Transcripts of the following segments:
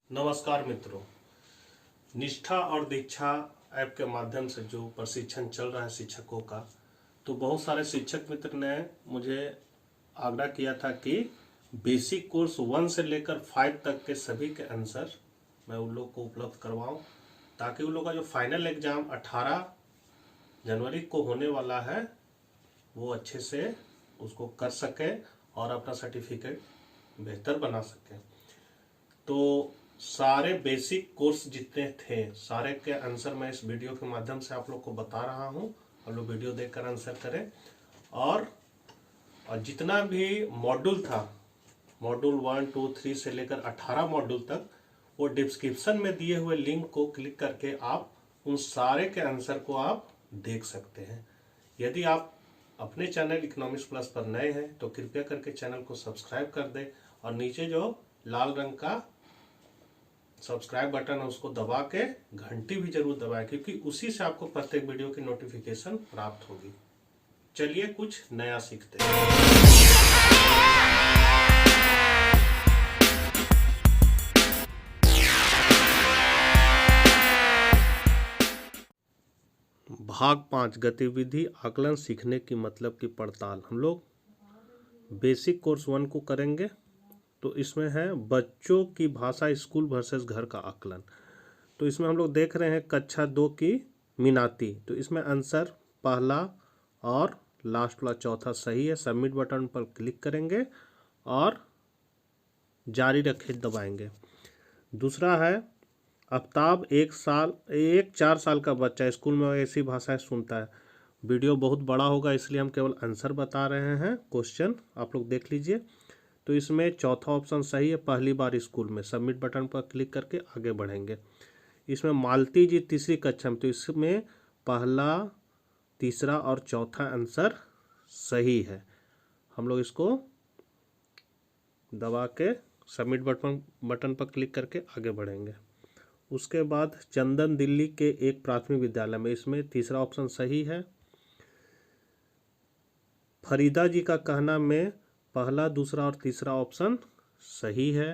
नमस्कार मित्रों, निष्ठा और दीक्षा ऐप के माध्यम से जो प्रशिक्षण चल रहा है शिक्षकों का, तो बहुत सारे शिक्षक मित्र ने मुझे आग्रह किया था कि बेसिक कोर्स 1 से लेकर 5 तक के सभी के आंसर मैं उन लोग को उपलब्ध करवाऊं, ताकि उन लोग का जो फाइनल एग्ज़ाम 18 जनवरी को होने वाला है वो अच्छे से उसको कर सके और अपना सर्टिफिकेट बेहतर बना सके। तो सारे बेसिक कोर्स जितने थे सारे के आंसर मैं इस वीडियो के माध्यम से आप लोग को बता रहा हूँ। आप लोग वीडियो देखकर आंसर करें। और जितना भी मॉड्यूल था, मॉड्यूल 1, 2, 3 से लेकर 18 मॉड्यूल तक, वो डिस्क्रिप्शन में दिए हुए लिंक को क्लिक करके आप उन सारे के आंसर को आप देख सकते हैं। यदि आप अपने चैनल इकोनॉमिक्स प्लस पर नए हैं तो कृपया करके चैनल को सब्सक्राइब कर दें और नीचे जो लाल रंग का सब्सक्राइब बटन है उसको दबा के घंटी भी जरूर दबाएं, क्योंकि उसी से आपको प्रत्येक वीडियो की नोटिफिकेशन प्राप्त होगी। चलिए कुछ नया सीखते हैं। भाग 5 गतिविधि आकलन सीखने की मतलब की पड़ताल। हम लोग बेसिक कोर्स 1 को करेंगे। तो इसमें है बच्चों की भाषा स्कूल वर्सेस घर का आकलन। तो इसमें हम लोग देख रहे हैं कक्षा 2 की मीनाती। तो इसमें आंसर पहला और लास्ट वाला चौथा सही है। सबमिट बटन पर क्लिक करेंगे और जारी रखे दबाएंगे। दूसरा है आफ्ताब 4 साल का बच्चा स्कूल में ऐसी भाषाएं सुनता है। वीडियो बहुत बड़ा होगा इसलिए हम केवल आंसर बता रहे हैं। क्वेश्चन आप लोग देख लीजिए। तो इसमें चौथा ऑप्शन सही है, पहली बार स्कूल में। सबमिट बटन पर क्लिक करके आगे बढ़ेंगे। इसमें मालती जी 3री कक्षा में, तो इसमें पहला, तीसरा और चौथा आंसर सही है। हम लोग इसको दबा के सबमिट बटन पर क्लिक करके आगे बढ़ेंगे। उसके बाद चंदन दिल्ली के एक प्राथमिक विद्यालय में, इसमें तीसरा ऑप्शन सही है। फरीदा जी का कहना में पहला, दूसरा और तीसरा ऑप्शन सही है।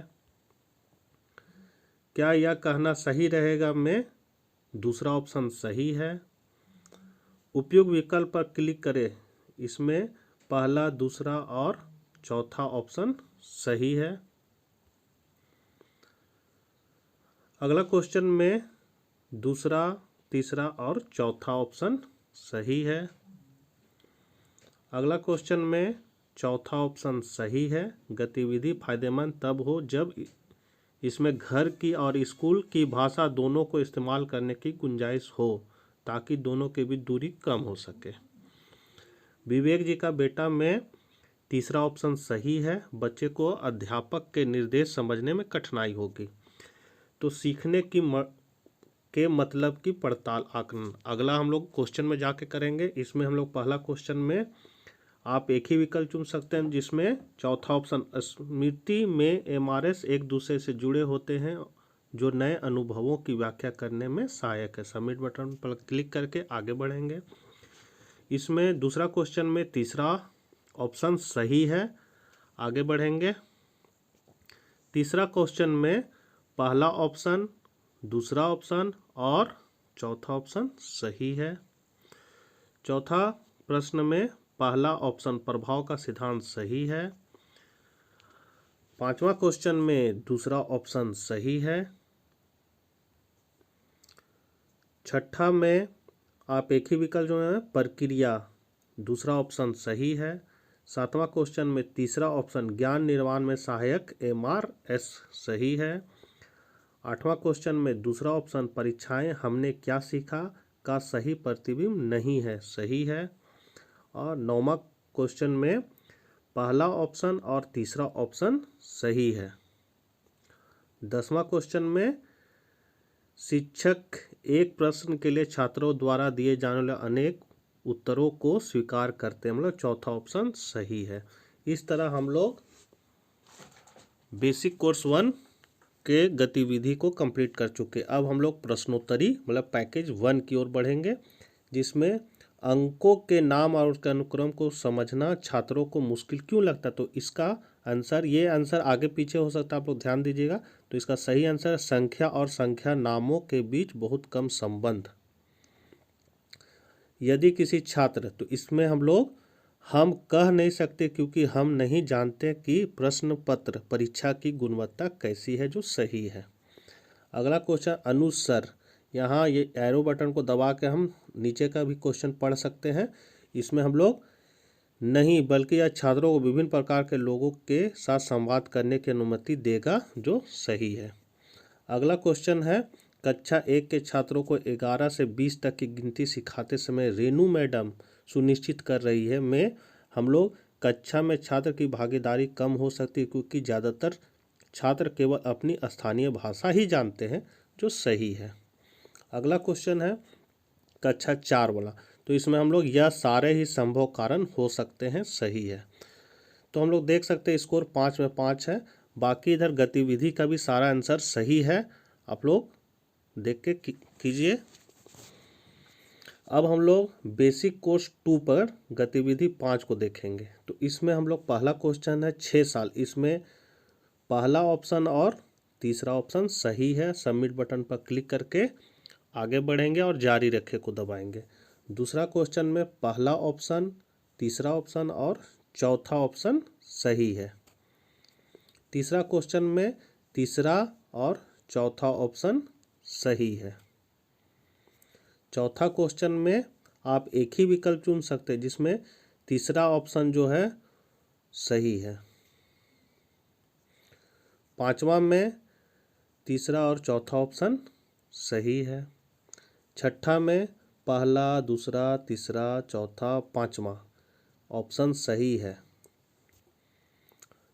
क्या यह कहना सही रहेगा में दूसरा ऑप्शन सही है। उपयुक्त विकल्प पर क्लिक करें, इसमें पहला, दूसरा और चौथा ऑप्शन सही है। अगला क्वेश्चन में दूसरा, तीसरा और चौथा ऑप्शन सही है। अगला क्वेश्चन में चौथा ऑप्शन सही है। गतिविधि फायदेमंद तब हो जब इसमें घर की और स्कूल की भाषा दोनों को इस्तेमाल करने की गुंजाइश हो, ताकि दोनों के बीच दूरी कम हो सके। विवेक जी का बेटा में तीसरा ऑप्शन सही है। बच्चे को अध्यापक के निर्देश समझने में कठिनाई होगी। तो सीखने के मतलब की पड़ताल आकलन अगला हम लोग क्वेश्चन में जाके करेंगे। इसमें हम लोग पहला क्वेश्चन में आप एक ही विकल्प चुन सकते हैं, जिसमें चौथा ऑप्शन स्मृति में एमआरएस एक दूसरे से जुड़े होते हैं जो नए अनुभवों की व्याख्या करने में सहायक है। सबमिट बटन पर क्लिक करके आगे बढ़ेंगे। इसमें दूसरा क्वेश्चन में तीसरा ऑप्शन सही है। आगे बढ़ेंगे। तीसरा क्वेश्चन में पहला ऑप्शन, दूसरा ऑप्शन और चौथा ऑप्शन सही है। चौथा प्रश्न में पहला ऑप्शन प्रभाव का सिद्धांत सही है। पांचवा क्वेश्चन में दूसरा ऑप्शन सही है। छठा में आप एक ही विकल्प जो है प्रक्रिया, दूसरा ऑप्शन सही है। सातवां क्वेश्चन में तीसरा ऑप्शन ज्ञान निर्माण में सहायक एमआरएस सही है। आठवां क्वेश्चन में दूसरा ऑप्शन परीक्षाएं हमने क्या सीखा का सही प्रतिबिंब नहीं है, सही है। और नौवां क्वेश्चन में पहला ऑप्शन और तीसरा ऑप्शन सही है। 10वां क्वेश्चन में शिक्षक एक प्रश्न के लिए छात्रों द्वारा दिए जाने वाले अनेक उत्तरों को स्वीकार करते हैं, मतलब चौथा ऑप्शन सही है। इस तरह हम लोग बेसिक कोर्स 1 के गतिविधि को कंप्लीट कर चुके। अब हम लोग प्रश्नोत्तरी मतलब पैकेज 1 की ओर बढ़ेंगे, जिसमें अंकों के नाम और उसके अनुक्रम को समझना छात्रों को मुश्किल क्यों लगता है। तो इसका आंसर, ये आंसर आगे पीछे हो सकता है, आप लोग ध्यान दीजिएगा। तो इसका सही आंसर है संख्या और संख्या नामों के बीच बहुत कम संबंध। यदि किसी छात्र, तो इसमें हम कह नहीं सकते क्योंकि हम नहीं जानते कि प्रश्न पत्र परीक्षा की गुणवत्ता कैसी है, जो सही है। अगला क्वेश्चन अनुस्वर, यहाँ ये एरो बटन को दबा के हम नीचे का भी क्वेश्चन पढ़ सकते हैं। इसमें हम लोग नहीं बल्कि यह छात्रों को विभिन्न प्रकार के लोगों के साथ संवाद करने की अनुमति देगा, जो सही है। अगला क्वेश्चन है कक्षा 1 के छात्रों को 11 से 20 तक की गिनती सिखाते समय रेनू मैडम सुनिश्चित कर रही है में हम लोग कक्षा में छात्र की भागीदारी कम हो सकती है क्योंकि ज़्यादातर छात्र केवल अपनी स्थानीय भाषा ही जानते हैं, जो सही है। अगला क्वेश्चन है कक्षा 4 वाला, तो इसमें हम लोग यह सारे ही संभव कारण हो सकते हैं, सही है। तो हम लोग देख सकते हैं स्कोर 5 में 5 है। बाकी इधर गतिविधि का भी सारा आंसर सही है, आप लोग देख के कीजिए। अब हम लोग बेसिक कोर्स 2 पर गतिविधि 5 को देखेंगे। तो इसमें हम लोग पहला क्वेश्चन है 6 साल, इसमें पहला ऑप्शन और तीसरा ऑप्शन सही है। सबमिट बटन पर क्लिक करके आगे बढ़ेंगे और जारी रखे को दबाएंगे। दूसरा क्वेश्चन में पहला ऑप्शन, तीसरा ऑप्शन और चौथा ऑप्शन सही है। तीसरा क्वेश्चन में तीसरा और चौथा ऑप्शन सही है। चौथा क्वेश्चन में आप एक ही विकल्प चुन सकते हैं जिसमें तीसरा ऑप्शन जो है सही है। पांचवा में तीसरा और चौथा ऑप्शन सही है। छठा में पहला, दूसरा, तीसरा, चौथा, पांचवा ऑप्शन सही है।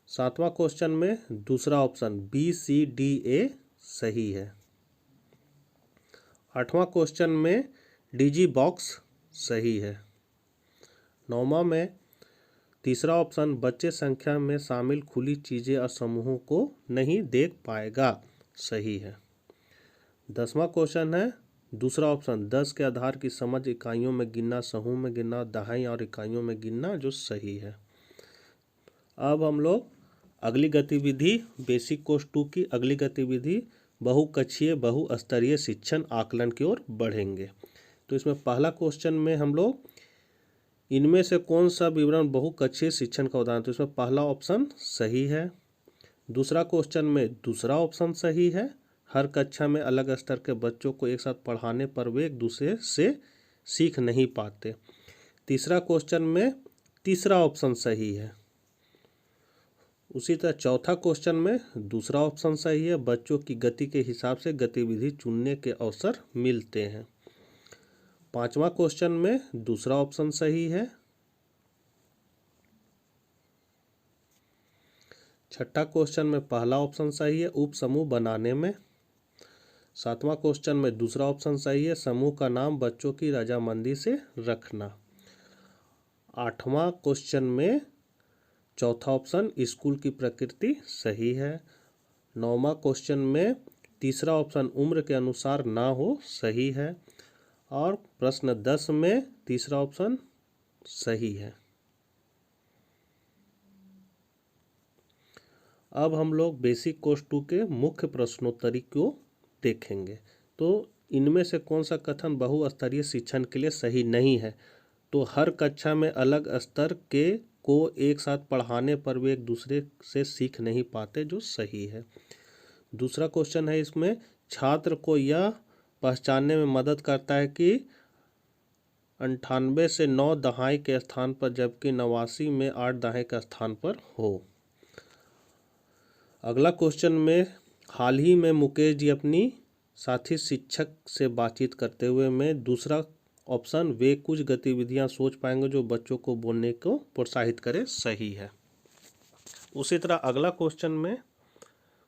सातवां क्वेश्चन में दूसरा ऑप्शन BCDA सही है। आठवां क्वेश्चन में डिजी बॉक्स सही है। नौवां में तीसरा ऑप्शन बच्चे संख्या में शामिल खुली चीज़ें और समूहों को नहीं देख पाएगा, सही है। 10वां क्वेश्चन है दूसरा ऑप्शन 10 के आधार की समझ इकाइयों में गिनना, समूह में गिनना, दहाई और इकाइयों में गिनना, जो सही है। अब हम लोग अगली गतिविधि बेसिक कोर्स 2 की अगली गतिविधि बहुकक्षीय बहुस्तरीय शिक्षण आकलन की ओर बढ़ेंगे। तो इसमें पहला क्वेश्चन में हम लोग इनमें से कौन सा विवरण बहुकक्षीय शिक्षण का उदाहरण, तो इसमें पहला ऑप्शन सही है। दूसरा क्वेश्चन में दूसरा ऑप्शन सही है। हर कक्षा में अलग स्तर के बच्चों को एक साथ पढ़ाने पर वे एक दूसरे से सीख नहीं पाते। तीसरा क्वेश्चन में तीसरा ऑप्शन सही है। उसी तरह चौथा क्वेश्चन में दूसरा ऑप्शन सही है। बच्चों की गति के हिसाब से गतिविधि चुनने के अवसर मिलते हैं। पांचवा क्वेश्चन में दूसरा ऑप्शन सही है। छठा क्वेश्चन में पहला ऑप्शन सही है, उप समूह बनाने में। सातवां क्वेश्चन में दूसरा ऑप्शन सही है, समूह का नाम बच्चों की रजामंदी से रखना। आठवां क्वेश्चन में चौथा ऑप्शन स्कूल की प्रकृति सही है। नौवां क्वेश्चन में तीसरा ऑप्शन उम्र के अनुसार ना हो, सही है। और प्रश्न 10 में तीसरा ऑप्शन सही है। अब हम लोग बेसिक कोर्स 2 के मुख्य प्रश्नोत्तरी को देखेंगे। तो इनमें से कौन सा कथन बहुस्तरीय शिक्षण के लिए सही नहीं है, तो हर कक्षा में अलग स्तर के को एक साथ पढ़ाने पर वे एक दूसरे से सीख नहीं पाते, जो सही है। दूसरा क्वेश्चन है इसमें छात्र को यह पहचानने में मदद करता है कि 98 से 9 दहाई के स्थान पर जबकि 89 में 8 दहाई का स्थान पर हो। अगला क्वेश्चन में हाल ही में मुकेश जी अपनी साथी शिक्षक से बातचीत करते हुए में दूसरा ऑप्शन वे कुछ गतिविधियां सोच पाएंगे जो बच्चों को बोलने को प्रोत्साहित करे, सही है। उसी तरह अगला क्वेश्चन में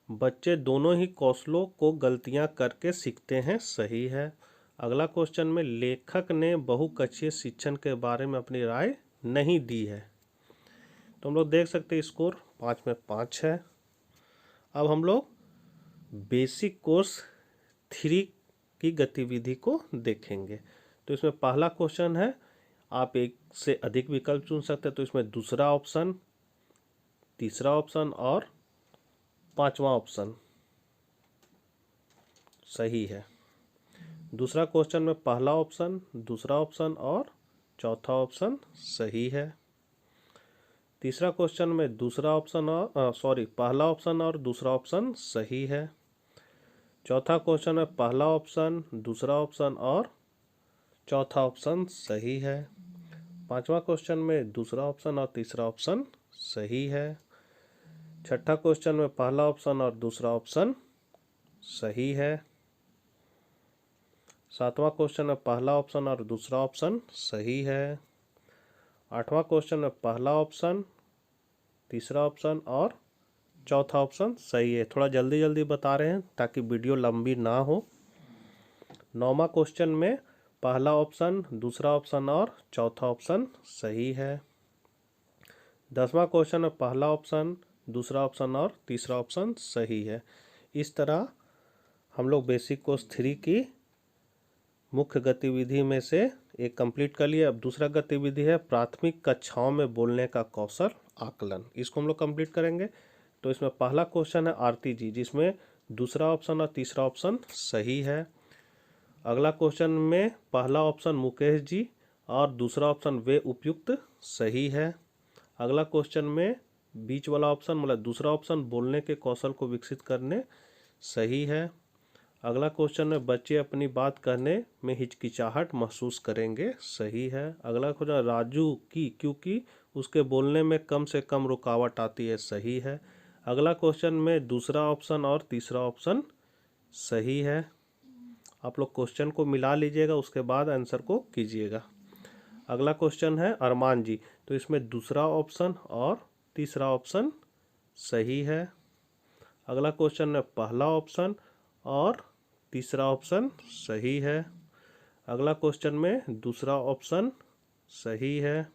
बच्चे दोनों ही कौशलों को गलतियां करके सीखते हैं, सही है। अगला क्वेश्चन में लेखक ने बहुकक्षीय शिक्षण के बारे में अपनी राय नहीं दी है। तो हम लोग देख सकते हैं स्कोर 5 में 5 है। अब हम लोग बेसिक कोर्स 3 की गतिविधि को देखेंगे। तो इसमें पहला क्वेश्चन है आप एक से अधिक विकल्प चुन सकते हैं। तो इसमें दूसरा ऑप्शन, तीसरा ऑप्शन और पांचवा ऑप्शन सही है। दूसरा क्वेश्चन में पहला ऑप्शन, दूसरा ऑप्शन और चौथा ऑप्शन सही है। तीसरा क्वेश्चन में दूसरा ऑप्शन और पहला ऑप्शन और दूसरा ऑप्शन सही है। चौथा क्वेश्चन में पहला ऑप्शन, दूसरा ऑप्शन और चौथा ऑप्शन सही है। पांचवा क्वेश्चन में दूसरा ऑप्शन और तीसरा ऑप्शन सही है। छठा क्वेश्चन में पहला ऑप्शन और दूसरा ऑप्शन सही है। सातवां क्वेश्चन में पहला ऑप्शन और दूसरा ऑप्शन सही है। आठवां क्वेश्चन में पहला ऑप्शन, तीसरा ऑप्शन और चौथा ऑप्शन सही है। थोड़ा जल्दी जल्दी बता रहे हैं ताकि वीडियो लंबी ना हो। नौवां क्वेश्चन में पहला ऑप्शन, दूसरा ऑप्शन और चौथा ऑप्शन सही है। 10वां क्वेश्चन में पहला ऑप्शन, दूसरा ऑप्शन और तीसरा ऑप्शन सही है। इस तरह हम लोग बेसिक कोर्स 3 की मुख्य गतिविधि में से एक कंप्लीट कर लिए। अब दूसरा गतिविधि है प्राथमिक कक्षाओं में बोलने का कौशल आकलन। इसको हम लोग कंप्लीट करेंगे। तो इसमें पहला क्वेश्चन है आरती जी, जिसमें दूसरा ऑप्शन और तीसरा ऑप्शन सही है। अगला क्वेश्चन में पहला ऑप्शन मुकेश जी और दूसरा ऑप्शन वे उपयुक्त सही है। अगला क्वेश्चन में बीच वाला ऑप्शन मतलब दूसरा ऑप्शन बोलने के कौशल को विकसित करने सही है। अगला क्वेश्चन में बच्चे अपनी बात कहने में हिचकिचाहट महसूस करेंगे सही है। अगला क्वेश्चन राजू की क्योंकि उसके बोलने में कम से कम रुकावट आती है सही है। अगला क्वेश्चन में दूसरा ऑप्शन और तीसरा ऑप्शन सही है। आप लोग क्वेश्चन को मिला लीजिएगा, उसके बाद आंसर को कीजिएगा। अगला क्वेश्चन है अरमान जी, तो इसमें दूसरा ऑप्शन और तीसरा ऑप्शन सही है। अगला क्वेश्चन में पहला ऑप्शन और तीसरा ऑप्शन सही है। अगला क्वेश्चन में दूसरा ऑप्शन सही है।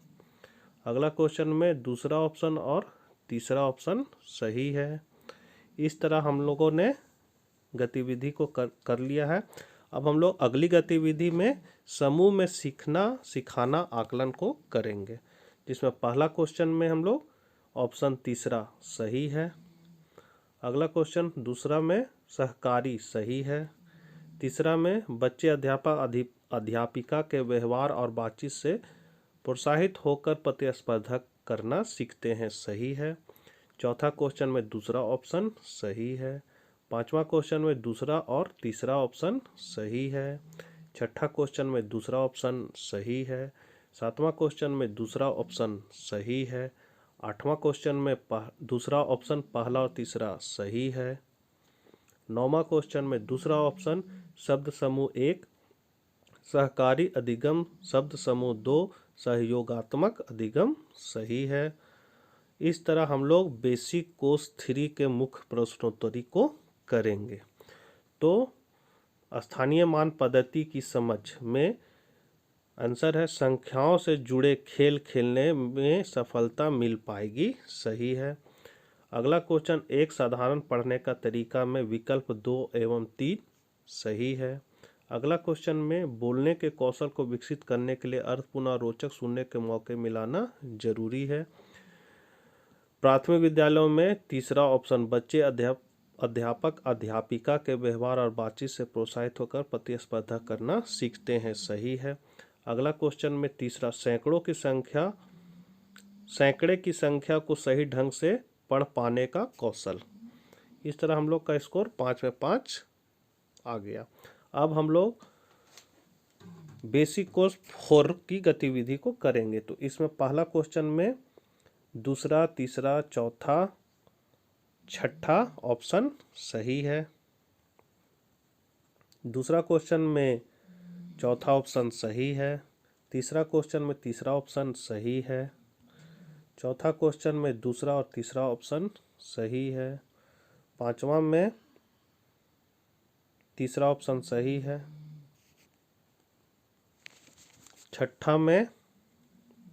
अगला क्वेश्चन में दूसरा ऑप्शन और तीसरा ऑप्शन सही है। इस तरह हम लोगों ने गतिविधि को कर लिया है। अब हम लोग अगली गतिविधि में समूह में सीखना सिखाना आकलन को करेंगे, जिसमें पहला क्वेश्चन में हम लोग ऑप्शन तीसरा सही है। अगला क्वेश्चन दूसरा में सहकारी सही है। तीसरा में बच्चे अध्यापक अध्यापिका के व्यवहार और बातचीत से प्रोत्साहित होकर प्रतिस्पर्धा करना सीखते हैं सही है। चौथा क्वेश्चन में दूसरा ऑप्शन सही है। पांचवा क्वेश्चन में दूसरा और तीसरा ऑप्शन सही है। छठा क्वेश्चन में दूसरा ऑप्शन सही है। सातवां क्वेश्चन में दूसरा ऑप्शन सही है। आठवां क्वेश्चन में दूसरा ऑप्शन पहला और तीसरा सही है। नौवां क्वेश्चन में दूसरा ऑप्शन शब्द समूह 1 सहकारी अधिगम, शब्द समूह 2 सहयोगात्मक अधिगम सही है। इस तरह हम लोग बेसिक कोर्स 3 के मुख्य प्रश्नोत्तरी को करेंगे। तो स्थानीय मान पद्धति की समझ में आंसर है संख्याओं से जुड़े खेल खेलने में सफलता मिल पाएगी सही है। अगला क्वेश्चन एक साधारण पढ़ने का तरीका में विकल्प 2 एवं 3 सही है। अगला क्वेश्चन में बोलने के कौशल को विकसित करने के लिए अर्थपूर्ण और रोचक सुनने के मौके मिलाना जरूरी है। प्राथमिक विद्यालयों में तीसरा ऑप्शन बच्चे अध्यापक अध्यापिका के व्यवहार और बातचीत से प्रोत्साहित होकर प्रतिस्पर्धा करना सीखते हैं सही है। अगला क्वेश्चन में तीसरा सैकड़े की संख्या को सही ढंग से पढ़ पाने का कौशल। इस तरह हम लोग का स्कोर 5 में 5 आ गया। अब हम लोग बेसिक कोर्स 4 की गतिविधि को करेंगे। तो इसमें पहला क्वेश्चन में दूसरा, तीसरा, चौथा, छठा ऑप्शन सही है। दूसरा क्वेश्चन में चौथा ऑप्शन सही है। तीसरा क्वेश्चन में तीसरा ऑप्शन सही है। चौथा क्वेश्चन में दूसरा और तीसरा ऑप्शन सही है। पांचवा में तीसरा ऑप्शन सही है। छठा में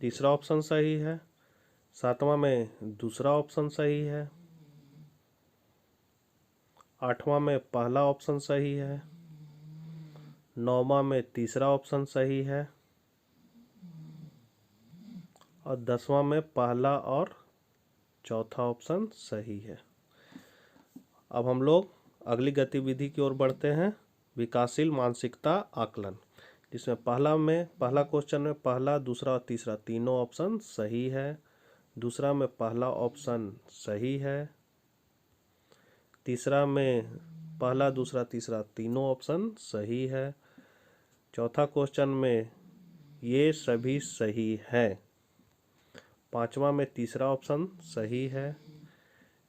तीसरा ऑप्शन सही है। सातवां में दूसरा ऑप्शन सही है। आठवां में पहला ऑप्शन सही है। नौवां में तीसरा ऑप्शन सही है और 10वां में पहला और चौथा ऑप्शन सही है। अब हम लोग अगली गतिविधि की ओर बढ़ते हैं। विकासशील मानसिकता आकलन, जिसमें पहला क्वेश्चन में पहला, दूसरा और तीसरा तीनों ऑप्शन सही है। दूसरा में पहला ऑप्शन सही है। तीसरा में पहला, दूसरा, तीसरा तीनों ऑप्शन सही है। चौथा क्वेश्चन में ये सभी सही है। पांचवा में तीसरा ऑप्शन सही है।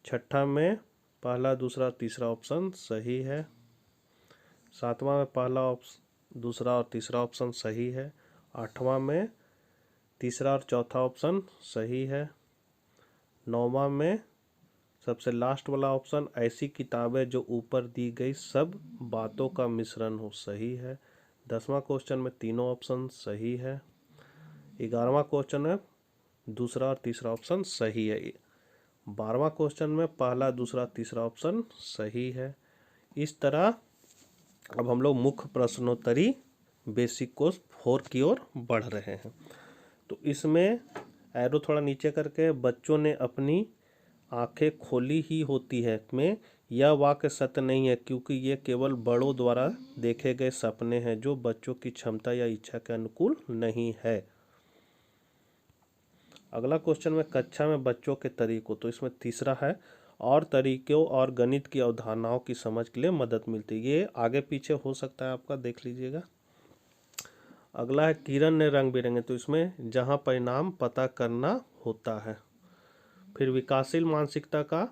छठा में पहला, दूसरा, तीसरा ऑप्शन सही है। सातवां में पहला दूसरा और तीसरा ऑप्शन सही है। आठवां में तीसरा और चौथा ऑप्शन सही है। नौवां में सबसे लास्ट वाला ऑप्शन ऐसी किताबें जो ऊपर दी गई सब बातों का मिश्रण हो, सही है। 10वां क्वेश्चन में तीनों ऑप्शन सही है। 11वां क्वेश्चन में दूसरा और तीसरा ऑप्शन सही है। 12वां क्वेश्चन में पहला, दूसरा, तीसरा ऑप्शन सही है। इस तरह अब हम लोग मुख्य प्रश्नोत्तरी बेसिक कोर्स 4 की ओर बढ़ रहे हैं। तो इसमें एरो थोड़ा नीचे करके, बच्चों ने अपनी आंखें खोली ही होती है में यह वाक्य सत्य नहीं है, क्योंकि ये केवल बड़ों द्वारा देखे गए सपने हैं जो बच्चों की क्षमता या इच्छा के अनुकूल नहीं है। अगला क्वेश्चन में कक्षा में बच्चों के तरीकों, तो इसमें तीसरा है और तरीकों और गणित की अवधारणाओं की समझ के लिए मदद मिलती है। ये आगे पीछे हो सकता है आपका, देख लीजिएगा। अगला है किरण ने रंग बिरंगे, तो इसमें जहां परिणाम पता करना होता है। फिर विकासशील मानसिकता का,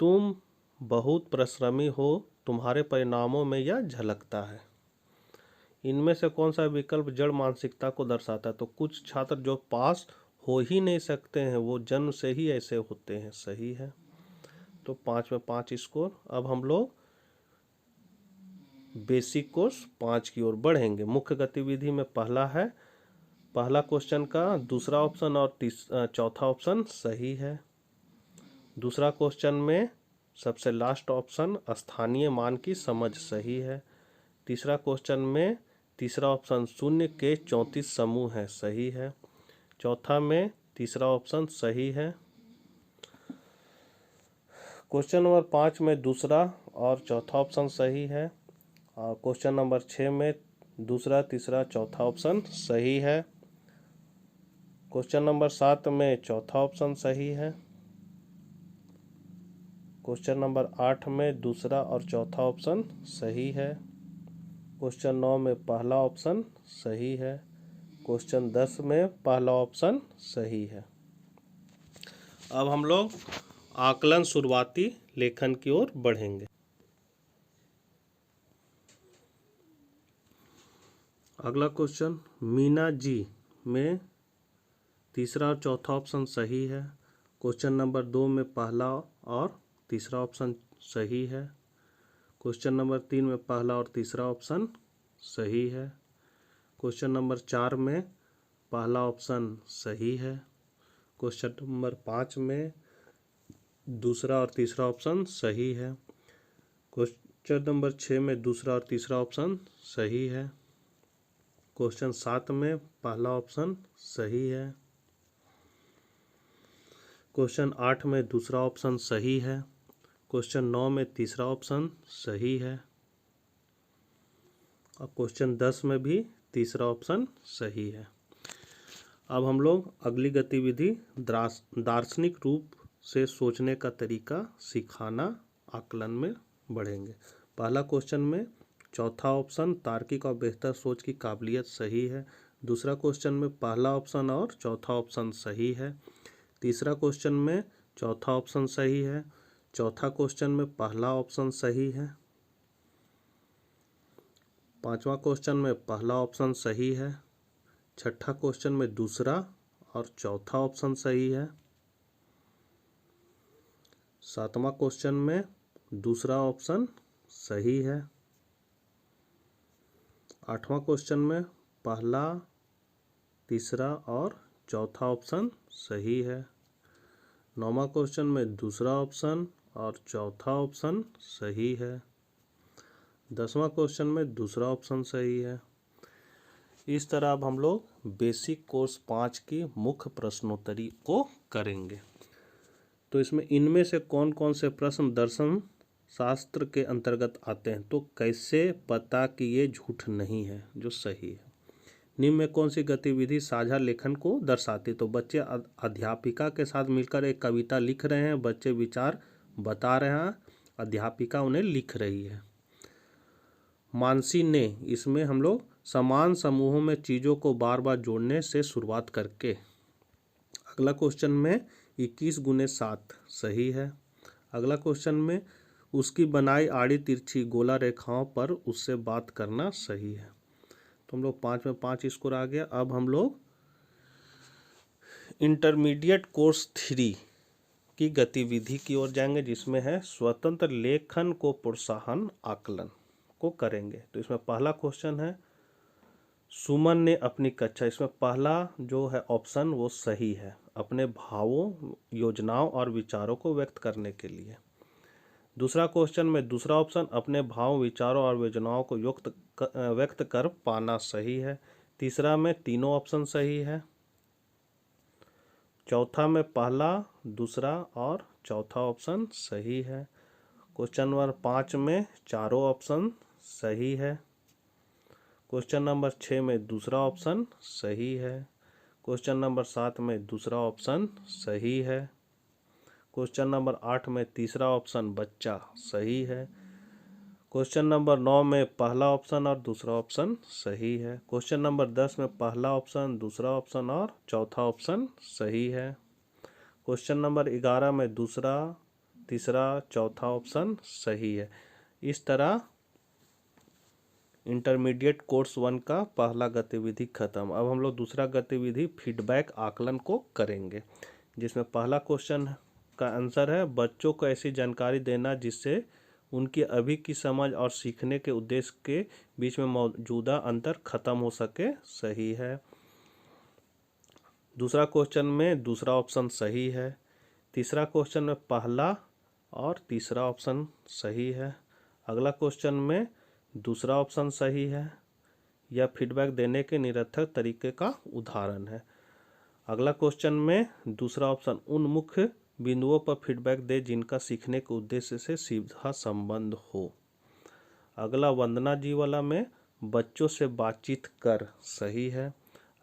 तुम बहुत परिश्रमी हो, तुम्हारे परिणामों में यह झलकता है। इनमें से कौन सा विकल्प जड़ मानसिकता को दर्शाता है? तो कुछ छात्र जो पास हो ही नहीं सकते हैं वो जन्म से ही ऐसे होते हैं, सही है। तो 5 में 5 स्कोर। अब हम लोग बेसिक कोर्स 5 की ओर बढ़ेंगे। मुख्य गतिविधि में पहला क्वेश्चन का दूसरा ऑप्शन और चौथा ऑप्शन सही है। दूसरा क्वेश्चन में सबसे लास्ट ऑप्शन स्थानीय मान की समझ सही है। तीसरा क्वेश्चन में तीसरा ऑप्शन शून्य के 34 समूह है, सही है। चौथा में तीसरा ऑप्शन सही है। क्वेश्चन नंबर 5 में दूसरा और चौथा ऑप्शन सही है। और क्वेश्चन नंबर 6 में दूसरा, तीसरा, चौथा ऑप्शन सही है। क्वेश्चन नंबर 7 में चौथा ऑप्शन सही है। क्वेश्चन नंबर 8 में दूसरा और चौथा ऑप्शन सही है। क्वेश्चन 9 में पहला ऑप्शन सही है। क्वेश्चन 10 में पहला ऑप्शन सही है। अब हम लोग आकलन शुरुआती लेखन की ओर बढ़ेंगे। अगला क्वेश्चन, मीना जी में तीसरा और चौथा ऑप्शन सही है। क्वेश्चन नंबर 2 में पहला और तीसरा ऑप्शन सही है। क्वेश्चन नंबर 3 में पहला और तीसरा ऑप्शन सही है। क्वेश्चन नंबर 4 में पहला ऑप्शन सही है। क्वेश्चन नंबर 5 में दूसरा और तीसरा ऑप्शन सही है। क्वेश्चन नंबर 6 में दूसरा और तीसरा ऑप्शन सही है। क्वेश्चन 7 में पहला ऑप्शन सही है। क्वेश्चन 8 में दूसरा ऑप्शन सही है। क्वेश्चन 9 में तीसरा ऑप्शन सही है। और क्वेश्चन 10 में भी तीसरा ऑप्शन सही है। अब हम लोग अगली गतिविधि दार्शनिक रूप से सोचने का तरीका सिखाना आकलन में बढ़ेंगे। पहला क्वेश्चन में चौथा ऑप्शन तार्किक और बेहतर सोच की काबिलियत सही है। दूसरा क्वेश्चन में पहला ऑप्शन और चौथा ऑप्शन सही है। तीसरा क्वेश्चन में चौथा ऑप्शन सही है। चौथा क्वेश्चन में पहला ऑप्शन सही है। पांचवा क्वेश्चन में पहला ऑप्शन सही है। छठा क्वेश्चन में दूसरा और चौथा ऑप्शन सही है। सातवां क्वेश्चन में दूसरा ऑप्शन सही है। आठवां क्वेश्चन में पहला, तीसरा और चौथा ऑप्शन सही है। नौवां क्वेश्चन में दूसरा ऑप्शन और चौथा ऑप्शन सही है। 10वां क्वेश्चन में दूसरा ऑप्शन सही है। इस तरह अब हम लोग बेसिक कोर्स 5 की मुख्य प्रश्नोत्तरी को करेंगे। तो इसमें इनमें से कौन कौन से प्रश्न दर्शन शास्त्र के अंतर्गत आते हैं, तो कैसे पता कि ये झूठ नहीं है, जो सही है। निम्न में कौन सी गतिविधि साझा लेखन को दर्शाती? तो बच्चे अध्यापिका के साथ मिलकर एक कविता लिख रहे हैं, बच्चे विचार बता रहे हैं, अध्यापिका उन्हें लिख रही है। मानसी ने, इसमें हम लोग समान समूहों में चीज़ों को बार बार जोड़ने से शुरुआत करके। अगला क्वेश्चन में 21 गुने 7 सही है। अगला क्वेश्चन में उसकी बनाई आड़ी तिरछी गोला रेखाओं पर उससे बात करना सही है। तो हम लोग 5 में 5 स्कोर आ गया। अब हम लोग इंटरमीडिएट कोर्स 3 की गतिविधि की ओर जाएंगे, जिसमें है स्वतंत्र लेखन को प्रोत्साहन आकलन को करेंगे। तो इसमें पहला क्वेश्चन है सुमन ने अपनी कक्षा, इसमें पहला जो है ऑप्शन वो सही है, अपने भावों, योजनाओं और विचारों को व्यक्त करने के लिए। दूसरा क्वेश्चन में दूसरा ऑप्शन अपने भाव, विचारों और योजनाओं को व्यक्त कर पाना सही है। तीसरा में तीनों ऑप्शन सही है। चौथा में पहला, दूसरा और चौथा ऑप्शन सही है। क्वेश्चन नंबर 5 में चारों ऑप्शन सही है। क्वेश्चन नंबर 6 में दूसरा ऑप्शन सही है। क्वेश्चन नंबर 7 में दूसरा ऑप्शन सही है। क्वेश्चन नंबर 8 में तीसरा ऑप्शन बच्चा सही है। क्वेश्चन नंबर 9 में पहला ऑप्शन और दूसरा ऑप्शन सही है। क्वेश्चन नंबर 10 में पहला ऑप्शन, दूसरा ऑप्शन और चौथा ऑप्शन सही है। क्वेश्चन नंबर 11 में दूसरा, तीसरा, चौथा ऑप्शन सही है। इस तरह इंटरमीडिएट कोर्स 1 का पहला गतिविधि खत्म। अब हम लोग दूसरा गतिविधि फीडबैक आकलन को करेंगे, जिसमें पहला क्वेश्चन का आंसर है बच्चों को ऐसी जानकारी देना जिससे उनकी अभी की समझ और सीखने के उद्देश्य के बीच में मौजूदा अंतर खत्म हो सके, सही है। दूसरा क्वेश्चन में दूसरा ऑप्शन सही है। तीसरा क्वेश्चन में पहला और तीसरा ऑप्शन सही है। अगला क्वेश्चन में दूसरा ऑप्शन सही है। यह फीडबैक देने के निरर्थक तरीके का उदाहरण है। अगला क्वेश्चन में दूसरा ऑप्शन उन मुख्य बिंदुओं पर फीडबैक दे जिनका सीखने के उद्देश्य से सीधा संबंध हो। अगला वंदना जी वाला में बच्चों से बातचीत कर, सही है।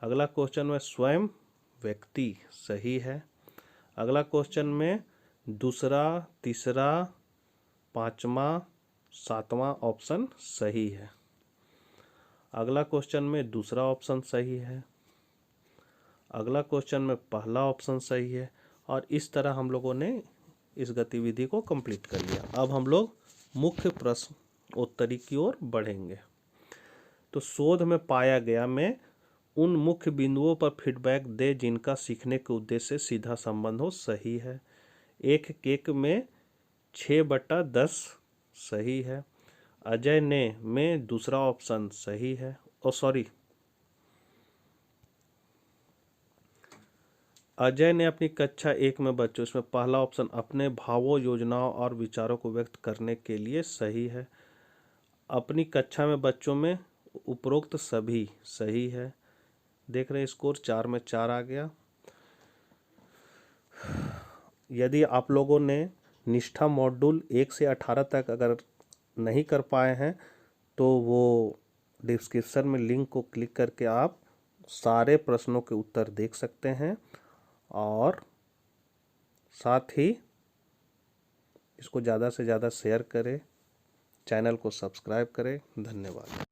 अगला क्वेश्चन में स्वयं व्यक्ति, सही है। अगला क्वेश्चन में दूसरा, तीसरा, पांचवा, सातवां ऑप्शन सही है। अगला क्वेश्चन में दूसरा ऑप्शन सही है। अगला क्वेश्चन में पहला ऑप्शन सही है। और इस तरह हम लोगों ने इस गतिविधि को कंप्लीट कर लिया। अब हम लोग मुख्य प्रश्न उत्तरी की ओर बढ़ेंगे। तो शोध में पाया गया में उन मुख्य बिंदुओं पर फीडबैक दे जिनका सीखने के उद्देश्य से सीधा संबंध हो, सही है। एक केक में 6/10 सही है। अजय ने में दूसरा ऑप्शन सही है। अजय ने अपनी कक्षा 1 में बच्चों, इसमें पहला ऑप्शन अपने भावों, योजनाओं और विचारों को व्यक्त करने के लिए, सही है। अपनी कक्षा में बच्चों में उपरोक्त सभी सही है। देख रहे हैं स्कोर 4 में 4 आ गया। यदि आप लोगों ने निष्ठा मॉड्यूल 1 से 18 तक अगर नहीं कर पाए हैं तो वो डिस्क्रिप्शन में लिंक को क्लिक करके आप सारे प्रश्नों के उत्तर देख सकते हैं, और साथ ही इसको ज़्यादा से ज़्यादा शेयर करें, चैनल को सब्सक्राइब करें। धन्यवाद।